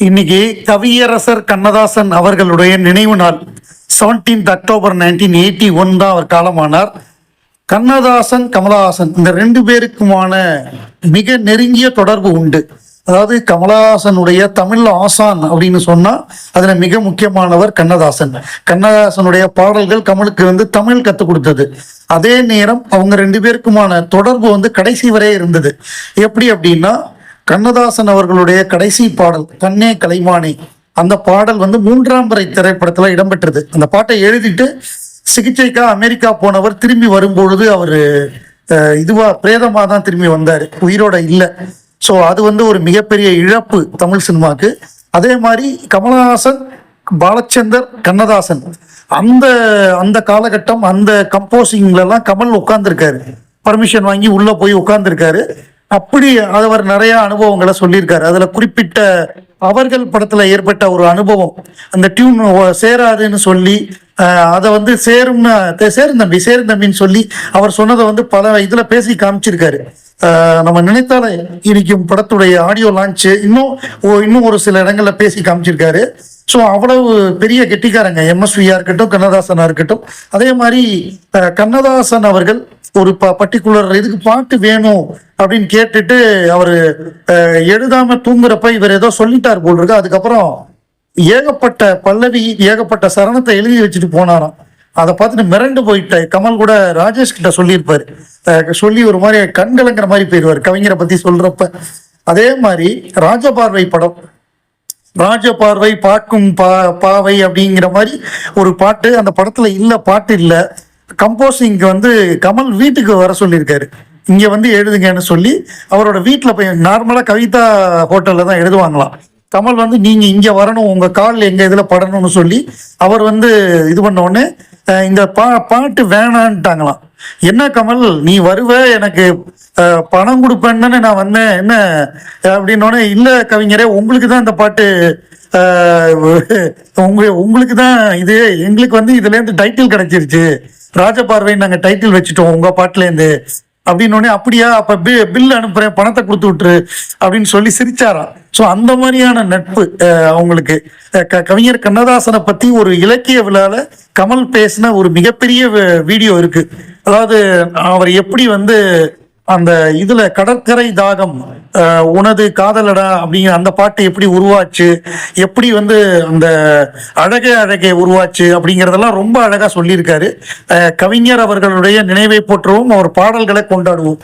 இன்னைக்கு கவியரசர் கண்ணதாசன் அவர்களுடைய நினைவு நாள். 17th October 1981 தான் அவர் காலமானார். கண்ணதாசன் கமலஹாசன் இந்த ரெண்டு பேருக்குமான மிக நெருங்கிய தொடர்பு உண்டு. அதாவது கமலஹாசனுடைய தமிழ் ஆசான் அப்படின்னு சொன்னா அதுல மிக முக்கியமானவர் கண்ணதாசன். கண்ணதாசனுடைய பாடல்கள் கமலுக்கு தமிழ் கற்றுக் கொடுத்தது. அதே நேரம் அவங்க ரெண்டு பேருக்குமான தொடர்பு கடைசி வரை இருந்தது. எப்படி அப்படின்னா, கண்ணதாசன் அவர்களுடைய கடைசி பாடல் கண்ணே கலைமானே, அந்த பாடல் 3ஆம் பிறை திரைப்படத்துல இடம்பெற்றது. அந்த பாட்டை எழுதிட்டு சிகிச்சைக்கா அமெரிக்கா போனவர் திரும்பி வரும்பொழுது அவர் பிரேதமா தான் திரும்பி வந்தார், உயிரோட இல்லை. ஸோ அது ஒரு மிகப்பெரிய இழப்பு தமிழ் சினிமாக்கு. அதே மாதிரி கமலஹாசன், பாலச்சந்தர், கண்ணதாசன் அந்த அந்த காலகட்டம் அந்த கம்போசிங்லாம் கமல் உட்கார்ந்துருக்காரு, பர்மிஷன் வாங்கி உள்ள போய் உட்கார்ந்துருக்காரு. அப்படி அவர் நிறைய அனுபவங்களை சொல்லியிருக்காரு. அதுல குறிப்பிட்ட அவர்கள் படத்துல ஏற்பட்ட ஒரு அனுபவம், அந்த டியூன் சேராதுன்னு சொல்லி அதை சேரும் தம்பின்னு சொல்லி அவர் சொன்னதை பல இதுல பேசி காமிச்சிருக்காரு. நம்ம நினைத்தாலே இனிக்கும் படத்துடைய ஆடியோ லான்ச் இன்னும் ஒரு சில இடங்கள்ல பேசி காமிச்சிருக்காரு. ஸோ அவ்வளவு பெரிய கெட்டிக்காரங்க எம்எஸ்வியா இருக்கட்டும், கண்ணதாசனா இருக்கட்டும். அதே மாதிரி கண்ணதாசன் அவர்கள் ஒரு பர்டிகுலர் இதுக்கு பாட்டு வேணும் அப்படின்னு கேட்டுட்டு அவர் எழுதாம தூங்குறப்ப இவர் ஏதோ சொல்லிட்டார் போல் இருக்கு. அதுக்கப்புறம் ஏகப்பட்ட பல்லவி, ஏகப்பட்ட சரணத்தை எழுதி வச்சுட்டு போனாராம். அதை பார்த்துட்டு மிரண்டு போயிட்ட கமல் கூட ராஜேஷ் கிட்ட சொல்லியிருப்பாரு. சொல்லி ஒரு மாதிரி கண்கலங்கிற மாதிரி போயிடுவார் கவிஞரை பத்தி சொல்றப்ப. அதே மாதிரி ராஜபார்வை படம், ராஜபார்வை பார்க்கும் பாவை அப்படிங்கிற மாதிரி ஒரு பாட்டு அந்த படத்துல இல்ல, பாட்டு இல்லை. கம்போசிங் கமல் வீட்டுக்கு வர சொல்லியிருக்காரு, இங்க எழுதுங்கன்னு சொல்லி. அவரோட வீட்டில் போய் நார்மலா கவிதா ஹோட்டல்ல தான் எழுதுவாங்களாம். கமல் நீங்க இங்க வரணும், உங்க கால் எங்க இதுல படணும்னு சொல்லி அவர் இது பண்ண உடனே இந்த பாட்டு வேணான்ட்டாங்களாம். என்ன கமல், நீ வருவ, எனக்கு பணம் கொடுப்பேன்னு நான் வந்தேன் என்ன அப்படின்னோடனே, இல்ல கவிஞரே, உங்களுக்கு தான் இந்த பாட்டு, உங்களுக்கு தான் இது, எங்களுக்கு இதுல இருந்து டைட்டில் கிடைச்சிருச்சு, ராஜபார்வை நாங்க டைட்டில் வச்சுட்டோம் உங்க பாட்டுல இருந்து அப்படின்னு. அப்படியா, அப்ப பில் அனுப்புறேன், பணத்தை கொடுத்து விட்டுரு அப்படின்னு சொல்லி சிரிச்சாராம். ஸோ அந்த மாதிரியான நட்பு அவங்களுக்கு. கவிஞர் கண்ணதாசனை பத்தி ஒரு இலக்கிய விழால கமல் பேசின ஒரு மிகப்பெரிய வீடியோ இருக்கு. அதாவது அவர் எப்படி அந்த இதுல கடற்கரை தாகம், உனது காதலடா அப்படிங்கிற அந்த பாட்டு எப்படி உருவாச்சு, எப்படி அந்த அழகே அழகே உருவாச்சு அப்படிங்கிறதெல்லாம் ரொம்ப அழகா சொல்லியிருக்காரு. கவிஞர் அவர்களுடைய நினைவை போற்றவும் அவர் பாடல்களை கொண்டாடுவோம்.